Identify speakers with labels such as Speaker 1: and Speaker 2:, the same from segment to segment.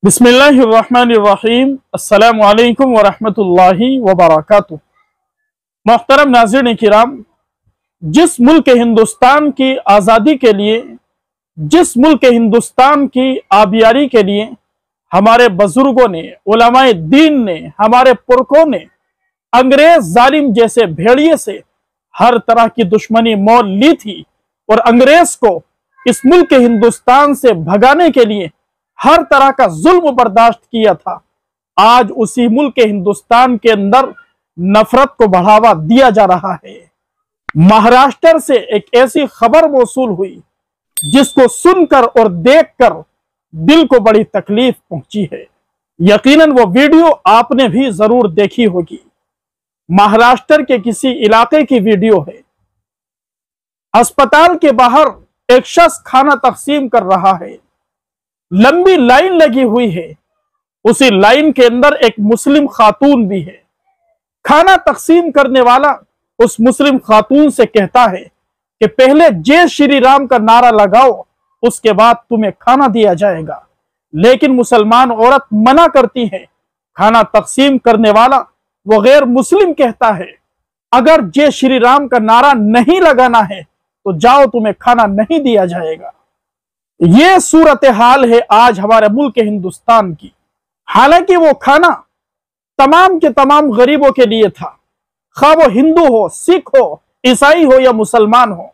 Speaker 1: बिस्मिल्लाहिर्रहमानिर्रहीम। अस्सलामु अलैकुम वरहमतुल्लाहि वबरकातुहू। मोहतरम नाज़रीन किराम, जिस मुल्क हिंदुस्तान की आज़ादी के लिए, जिस मुल्क हिंदुस्तान की आबियारी के लिए हमारे बुजुर्गों ने, उलमाए दीन ने, हमारे पुरखों ने अंग्रेज जालिम जैसे भेड़िए से हर तरह की दुश्मनी मोल ली थी और अंग्रेज को इस मुल्क हिंदुस्तान से भगाने के लिए हर तरह का जुल्म बर्दाश्त किया था, आज उसी मुल्क हिंदुस्तान के अंदर नफरत को बढ़ावा दिया जा रहा है। महाराष्ट्र से एक ऐसी खबर मौसूल हुई जिसको सुनकर और देखकर दिल को बड़ी तकलीफ पहुंची है। यकीनन वो वीडियो आपने भी जरूर देखी होगी। महाराष्ट्र के किसी इलाके की वीडियो है। अस्पताल के बाहर एक शख्स खाना तकसीम कर रहा है, लंबी लाइन लगी हुई है, उसी लाइन के अंदर एक मुस्लिम खातून भी है। खाना तकसीम करने वाला उस मुस्लिम खातून से कहता है कि पहले जय श्री राम का नारा लगाओ, उसके बाद तुम्हें खाना दिया जाएगा। लेकिन मुसलमान औरत मना करती है। खाना तकसीम करने वाला वो गैर मुस्लिम कहता है, अगर जय श्री राम का नारा नहीं लगाना है तो जाओ, तुम्हें खाना नहीं दिया जाएगा। ये सूरत हाल है आज हमारे मुल्क हिंदुस्तान की। हालांकि वो खाना तमाम के तमाम गरीबों के लिए था, खा वो हिंदू हो, सिख हो, ईसाई हो या मुसलमान हो।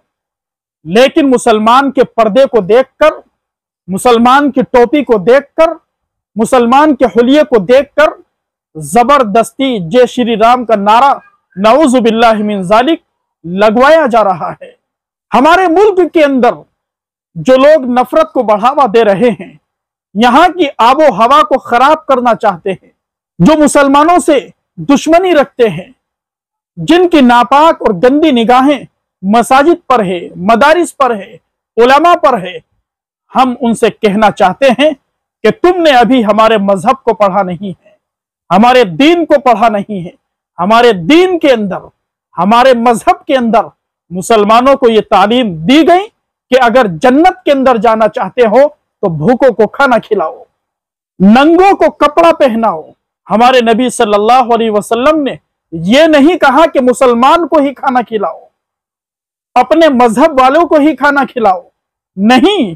Speaker 1: लेकिन मुसलमान के पर्दे को देखकर, मुसलमान की टोपी को देखकर, मुसलमान के हुलिये को देखकर जबरदस्ती जय श्री राम का नारा नऊज़ु बिल्लाहि मिन ज़ालिक लगवाया जा रहा है। हमारे मुल्क के अंदर जो लोग नफरत को बढ़ावा दे रहे हैं, यहाँ की आबो हवा को खराब करना चाहते हैं, जो मुसलमानों से दुश्मनी रखते हैं, जिनकी नापाक और गंदी निगाहें मसाजिद पर है, मदारिस पर है, उलमा पर है, हम उनसे कहना चाहते हैं कि तुमने अभी हमारे मजहब को पढ़ा नहीं है, हमारे दीन को पढ़ा नहीं है। हमारे दीन के अंदर, हमारे मजहब के अंदर मुसलमानों को यह तालीम दी गई कि अगर जन्नत के अंदर जाना चाहते हो तो भूखों को खाना खिलाओ, नंगों को कपड़ा पहनाओ। हमारे नबी सल्लल्लाहु अलैहि वसल्लम ने यह नहीं कहा कि मुसलमान को ही खाना खिलाओ, अपने मजहब वालों को ही खाना खिलाओ। नहीं,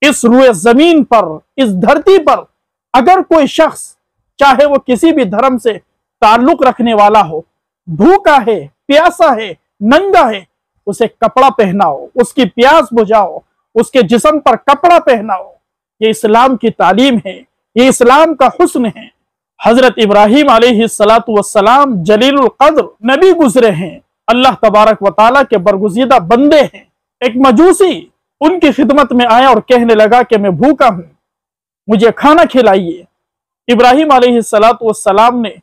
Speaker 1: इस रुए जमीन पर, इस धरती पर अगर कोई शख्स, चाहे वो किसी भी धर्म से ताल्लुक रखने वाला हो, भूखा है, प्यासा है, नंगा है, उसे कपड़ा पहनाओ, उसकी प्यास बुझाओ, उसके जिस्म पर कपड़ा पहनाओ। ये इस्लाम की तालीम है, ये इस्लाम का हुस्न है। हजरत इब्राहिम अलैहिस्सलातु वस्सलाम जलीलुल कद्र नबी गुजरे हैं, अल्लाह तबारक व तआला के बरगुज़ीदा बंदे हैं। एक मजूसी उनकी खिदमत में आया और कहने लगा कि मैं भूखा हूं, मुझे खाना खिलाइए। इब्राहिम अलैहिस्सलातु वस्सलाम ने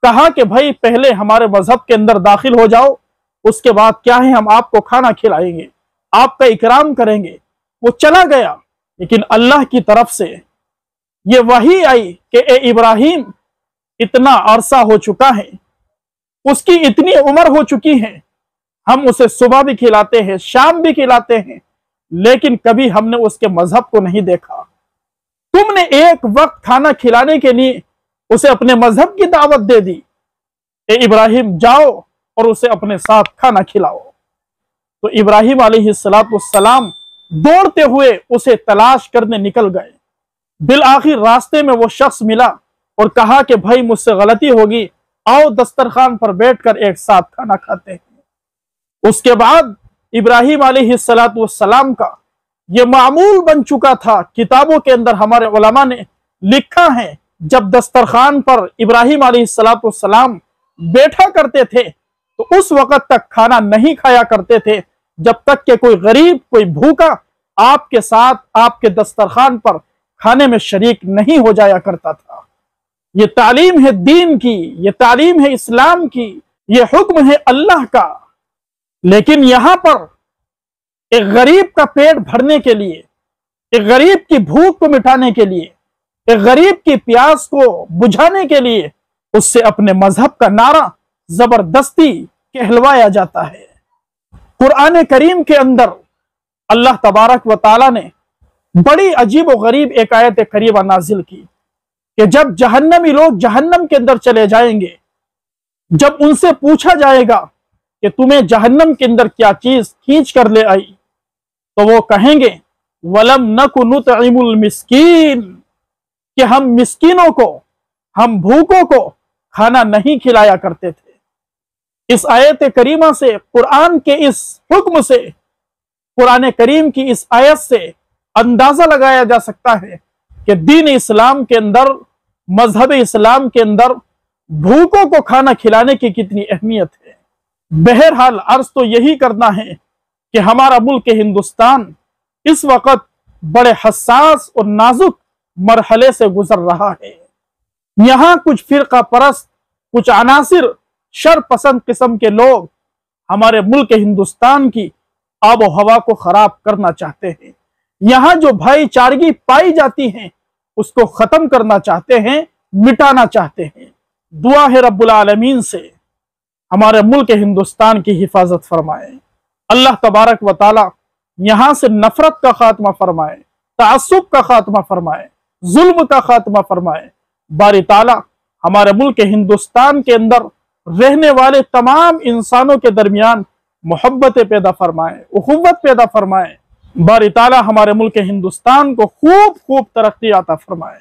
Speaker 1: कहा कि भाई पहले हमारे मजहब के अंदर दाखिल हो जाओ, उसके बाद क्या है, हम आपको खाना खिलाएंगे, आपका इकराम करेंगे। वो चला गया, लेकिन अल्लाह की तरफ से ये वही आई कि ए इब्राहिम, इतना अरसा हो चुका है, उसकी इतनी उम्र हो चुकी है, हम उसे सुबह भी खिलाते हैं, शाम भी खिलाते हैं, लेकिन कभी हमने उसके मजहब को नहीं देखा। तुमने एक वक्त खाना खिलाने के लिए उसे अपने मजहब की दावत दे दी। ए इब्राहिम, जाओ और उसे अपने साथ खाना खिलाओ। तो इब्राहिम अलैहिस्सलाम दौड़ते हुए उसे तलाश करने निकल गए। बिल आखिर रास्ते में वो शख्स मिला और कहा कि भाई मुझसे गलती होगी, आओ दस्तरखान पर बैठकर एक साथ खाना खाते हैं। उसके बाद इब्राहिम अलैहिस्सलाम का ये मामूल बन चुका था। किताबों के अंदर हमारे उलमा ने लिखा है, जब दस्तरखान पर इब्राहिम अलैहिस्सलाम बैठा करते थे तो उस वक्त तक खाना नहीं खाया करते थे जब तक कि कोई गरीब, कोई भूखा आपके साथ, आपके दस्तरखान पर खाने में शरीक नहीं हो जाया करता था। ये तालीम है दीन की, ये तालीम है इस्लाम की, ये हुक्म है अल्लाह का। लेकिन यहां पर एक गरीब का पेट भरने के लिए, एक गरीब की भूख को मिटाने के लिए, एक गरीब की प्यास को बुझाने के लिए उससे अपने मजहब का नारा जबरदस्ती कहलवाया जाता है। कुरान करीम के अंदर अल्लाह तबारक व तआला ने बड़ी अजीब व गरीब एक आयत करीमा नाजिल की। कि जब जहन्नमी लोग जहन्नम के अंदर चले जाएंगे, जब उनसे पूछा जाएगा कि तुम्हें जहन्नम के अंदर क्या चीज खींच कर ले आई, तो वो कहेंगे वलम नकु नुतइमुल मिस्कीन, कि हम मिस्कीनों को, हम भूखों को खाना नहीं खिलाया करते थे। इस आयत करीमा से, कुरान के इस हुक्म से, कुरान करीम की इस आयत से अंदाजा लगाया जा सकता है कि दीन इस्लाम के अंदर, मजहब इस्लाम के अंदर भूखों को खाना खिलाने की कितनी अहमियत है। बहरहाल अर्ज तो यही करना है कि हमारा मुल्क हिंदुस्तान इस वक्त बड़े हसास और नाजुक मरहले से गुजर रहा है। यहाँ कुछ फिरका परस्त, कुछ अनासिर शर पसंद किस्म के लोग हमारे मुल्क हिंदुस्तान की आबो हवा को खराब करना चाहते हैं। यहाँ जो भाईचारगी पाई जाती है उसको खत्म करना चाहते हैं, मिटाना चाहते हैं। दुआ है रब्बुल आलमीन से हमारे मुल्क हिंदुस्तान की हिफाजत फरमाए। अल्लाह तबारक व ताला यहाँ से नफरत का खात्मा फरमाए, तासुब का खात्मा फरमाए, जुल्म का खात्मा फरमाए। बारी ताला हमारे मुल्क हिंदुस्तान के अंदर रहने वाले तमाम इंसानों के दरमियान मोहब्बत पैदा फरमाए, उखुव्वत पैदा फरमाए। बारी ताला हमारे मुल्क हिंदुस्तान को खूब खूब तरक्की अता फरमाए।